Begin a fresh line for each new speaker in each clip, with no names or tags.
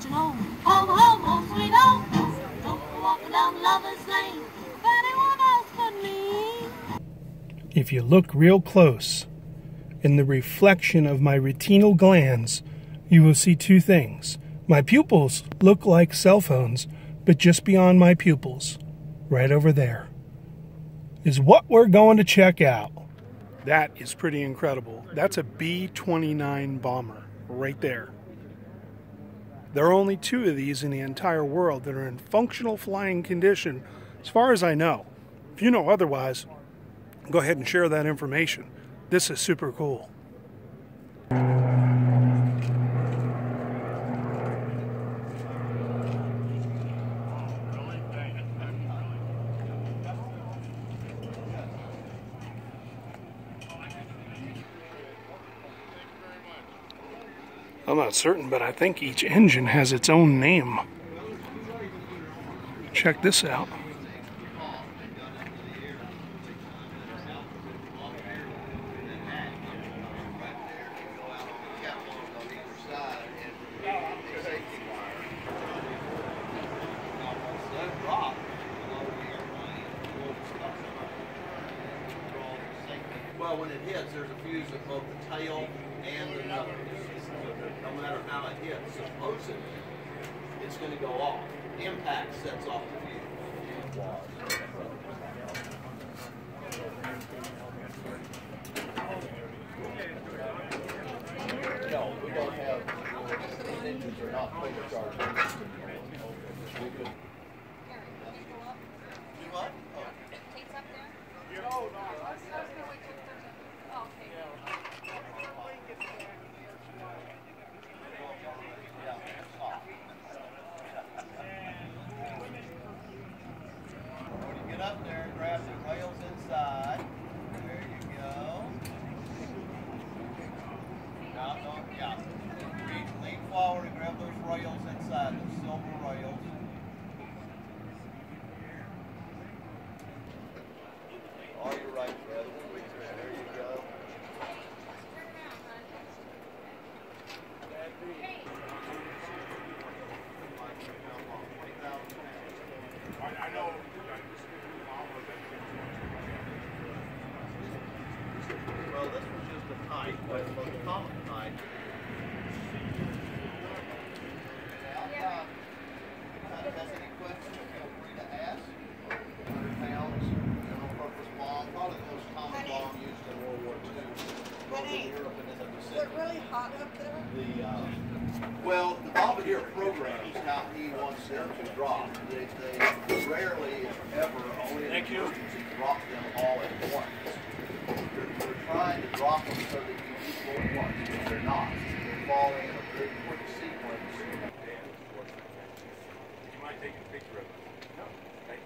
Home, home, home, sweet home. Don't go walking down Lover's Lane. If anyone else but me.
If you look real close, in the reflection of my retinal glands, you will see two things. My pupils look like cell phones, but just beyond my pupils, right over there, is what we're going to check out. That is pretty incredible. That's a B-29 bomber right there. There are only two of these in the entire world that are in functional flying condition, as far as I know. If you know otherwise, go ahead and share that information. This is super cool. I'm not certain, but I think each engine has its own name. Check this out.
Well, when it hits, there's a fuse at both the tail and the nose. So no matter how it hits, supposedly, it's going to go off. Impact sets off the fuse. No, we don't have, these engines are not fully charged. We could... Do what?
Tape's up there? No, no. I was going to wait till Thursday. Oh, okay.
When you get up there, grab the rails inside. There you go. Now, don't, yeah. Lean forward and grab those rails inside, those silver rails. All your right, brother. There you go. Well, this was just a type, but it was a common type. Has any questions, feel free to ask. 100 pounds, general purpose bomb, probably the most common bomb used in World War II. Both in Europe and in the Pacific.
Is it really hot up there?
Well, the bombardier programs how he wants them to drop. They rarely, if ever, only in emergency drop them all at once. They're trying to drop them so that you use them at once, but they're not. They fall in a very quick sequence.
You mind taking a picture of it? No. Thanks.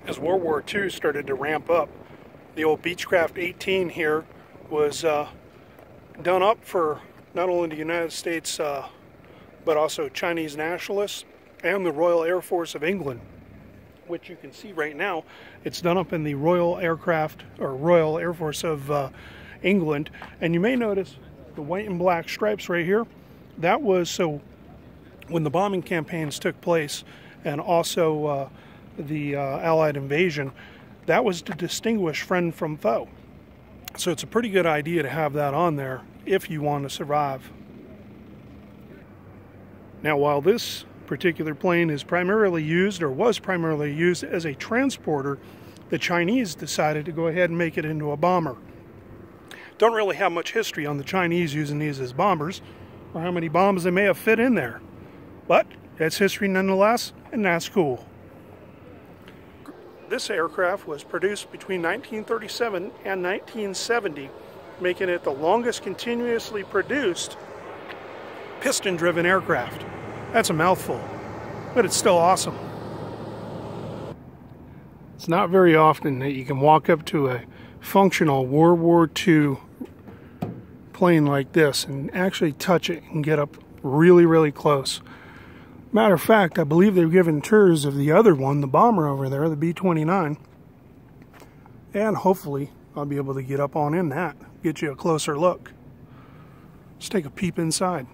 As World War II started to ramp up, the old Beechcraft 18 here was done up for not only the United States but also Chinese nationalists and the Royal Air Force of England, which you can see right now. It's done up in the Royal Aircraft or Royal Air Force of England, and you may notice the white and black stripes right here. That was so when the bombing campaigns took place, and also the Allied invasion, that was to distinguish friend from foe. So it's a pretty good idea to have that on there if you want to survive. Now, while this particular plane is primarily used, or was primarily used as a transporter, the Chinese decided to go ahead and make it into a bomber. Don't really have much history on the Chinese using these as bombers, or how many bombs they may have fit in there. But It's history nonetheless, and that's cool. This aircraft was produced between 1937 and 1970, making it the longest continuously produced piston-driven aircraft. That's a mouthful, but it's still awesome. It's not very often that you can walk up to a functional World War II plane like this and actually touch it and get up really, really close. Matter of fact, I believe they've given tours of the other one, the bomber over there, the B-29. And hopefully I'll be able to get up on in that, get you a closer look. Let's take a peep inside.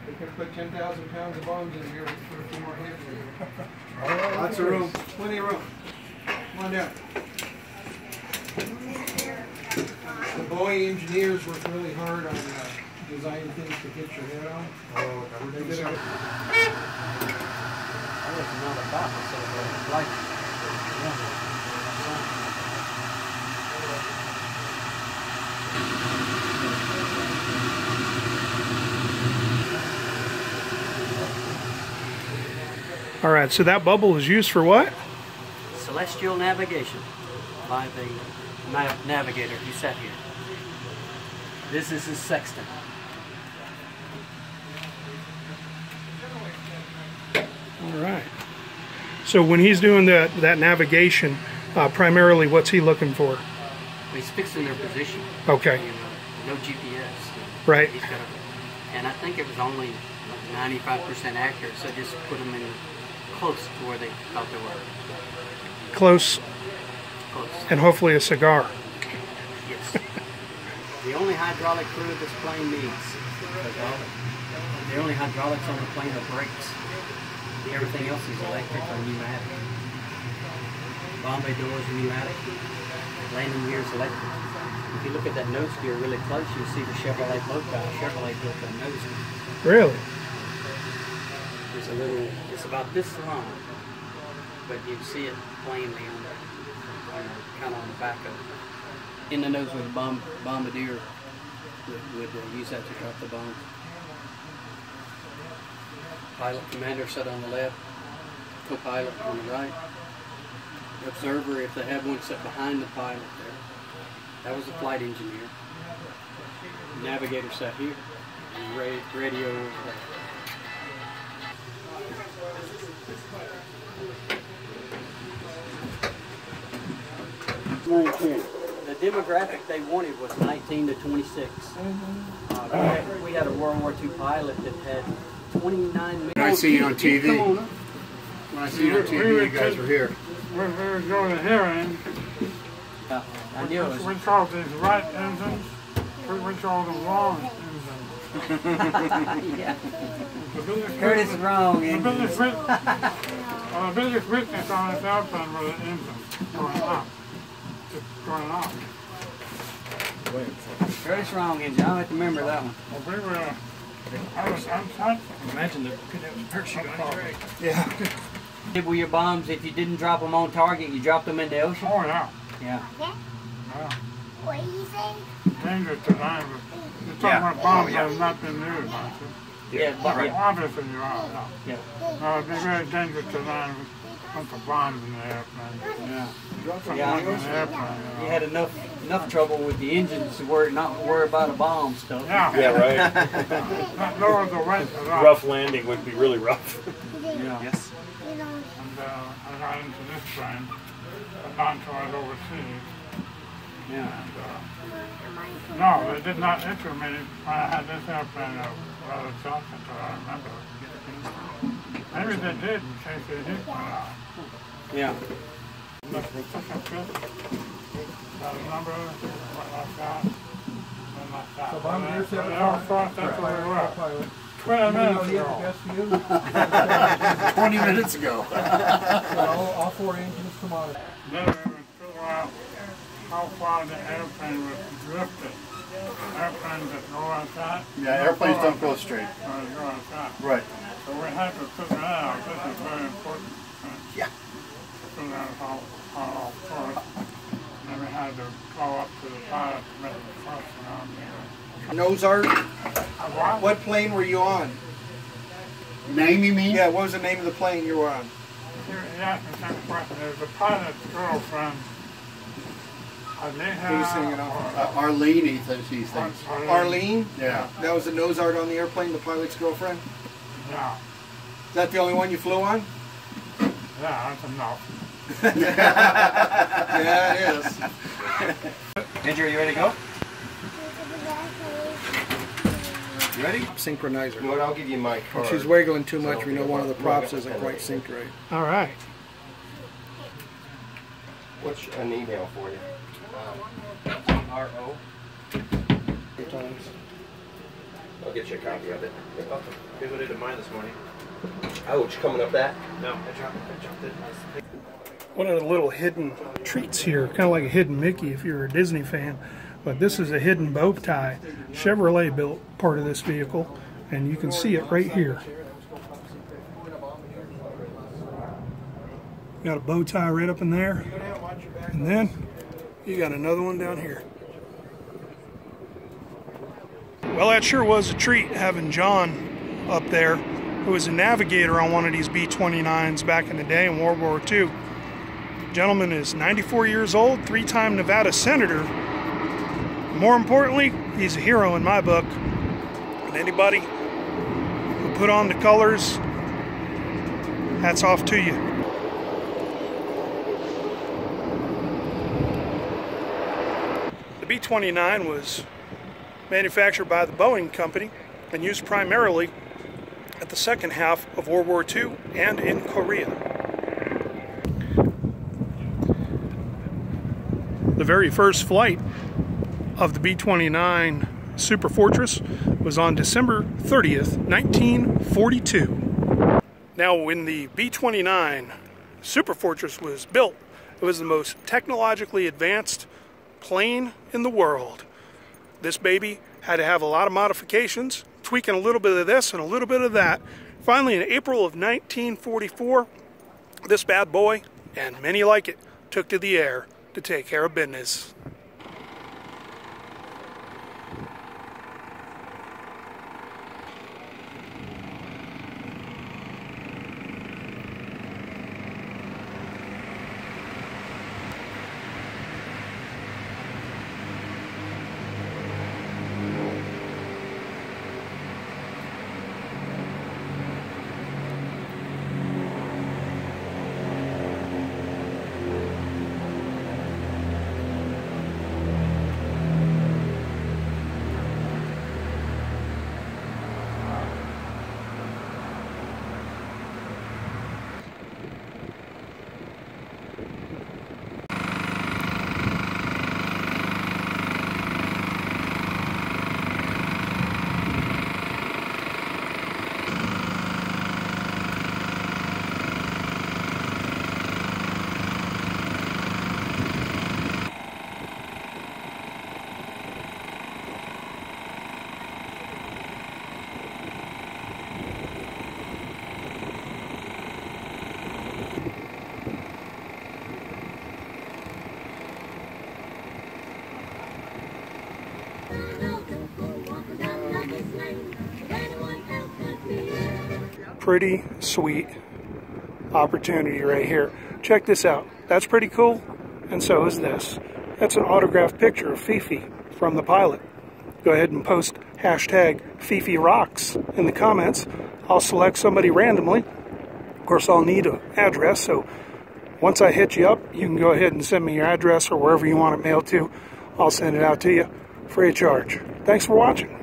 We could put 10,000 pounds of bombs in here for a few more hits. Lots of room, plenty of room. Come on down. The boy engineers worked really hard on designing things to get your head on. Oh, they did it.
I was not about to say like.
All right, so that bubble is used for what?
Celestial navigation by the navigator who sat here. This is his sextant.
All right. So when he's doing that navigation, primarily what's he looking for?
He's fixing their position.
Okay.
No GPS.
Right.
He's got and I think it was only like 95% accurate, so just put them in close to where they thought they were.
Close.
Close.
And hopefully a cigar.
Yes. The only hydraulic fluid this plane needs is hydraulic. The only hydraulics on the plane are brakes. Everything else is electric or pneumatic. Bombay doors are pneumatic. Landing gear is electric. If you look at that nose gear really close, you'll see the Chevrolet logo. Chevrolet built that nose gear.
Really?
There's a little, it's about this long, but you see it plainly on the, kind of on the back of it. In the nose with a bombardier would use that to drop the bomb. Pilot commander sat on the left, co-pilot on the right. The observer, if they have one, sat behind the pilot there. That was the flight engineer. The navigator sat here, and radio over there.
19.
The demographic they wanted was 19 to 26. We had a World War II pilot that had 29 million.
When I see you on TV,
Come on up.
when I see you on TV, you guys were here.
We were going to hearing.
I knew it was.
We called these right engines. We called them wrong engines.
Yeah. Curtis wrong.
The biggest weakness on this airplane was the engine going up. Just going up.
Curtis wrong engine. I'll have to remember that one.
Well, we were. I was untouched.
Imagine the parachute on his rig.
Yeah.
Were your bombs, if you didn't drop them on target, you dropped them in the ocean?
Oh, yeah.
Yeah.
Yeah.
What do you say?
Dangerous to land. You're talking about bombs that have not been used, aren't you?
Yeah,
Well, obviously you are, yeah.
Yeah.
No, it'd be very dangerous to land with a bunch of bombs in the airplane.
Yeah.
Something
Yeah.
in the airplane,
You had enough trouble with the engines to not worry about a bomb stuff.
Yeah.
Yeah, right.
That lowers the weight a lot.
Rough landing would be really rough.
Yeah.
Yes.
And I got into this plane, but not until I was overseas.
Yeah.
And, no, they did not issue me when I had this airplane of Brother Johnson, so I remember. Maybe they did in case they hit one out.
Yeah.
Look, we took a trip. Got a number, went like that, went like that.
So Bombardier 7
Air Force, that's where we were. 20 minutes ago.
20 minutes ago.
all 4 engines come on.
Then we would figure out how far the airplane was drifted. Airplanes that go like that.
Yeah, airplanes don't go straight.
They go like that.
Right.
So we had to figure that out. This is very important.
Yeah.
Figure out how far. Then we had to go up to the pilot to make the first round there.
Nose art?
What?
What plane were you on?
Name you mean?
Yeah, what was the name of the plane you were on?
You asked me the same question. There's a pilot's girlfriend.
Who's singing off?
Arlene, he thinks.
Arlene?
Yeah.
That was the nose art on the airplane, the pilot's girlfriend?
Yeah.
Is that the only one you flew on?
Yeah, that's enough.
Yeah, it is.
Ginger, are you ready to go?
You ready?
Synchronizer.
You know what, I'll give you my card.
If she's wiggling too much, we know one of the props isn't quite synced right.
All right.
What's an email for you?
R-O.
I'll get you a copy of it.
Here's what I did mine this morning.
Ouch, coming up that?
No, I dropped it.
One of the little hidden treats here, kind of like a hidden Mickey if you're a Disney fan, but this is a hidden bow tie. Chevrolet built part of this vehicle, and you can see it right here. Got a bow tie right up in there, and then you got another one down here. Well, that sure was a treat having John up there, who was a navigator on one of these B-29s back in the day in World War II. The gentleman is 94 years old, 3-time Nevada senator. More importantly, he's a hero in my book. And anybody who put on the colors, hats off to you. The B-29 was manufactured by the Boeing company and used primarily at the second half of World War II and in Korea. The very first flight of the B-29 Superfortress was on December 30th, 1942. Now, when the B-29 Superfortress was built, it was the most technologically advanced plane in the world. This baby had to have a lot of modifications, tweaking a little bit of this and a little bit of that. Finally, in April of 1944, this bad boy, and many like it, took to the air to take care of business. Pretty sweet opportunity right here. Check this out. That's pretty cool, and so is this. That's an autographed picture of Fifi from the pilot. Go ahead and post hashtag Fifi Rocks in the comments. I'll select somebody randomly. Of course, I'll need an address, so once I hit you up, you can go ahead and send me your address or wherever you want it mailed to. I'll send it out to you free of charge. Thanks for watching.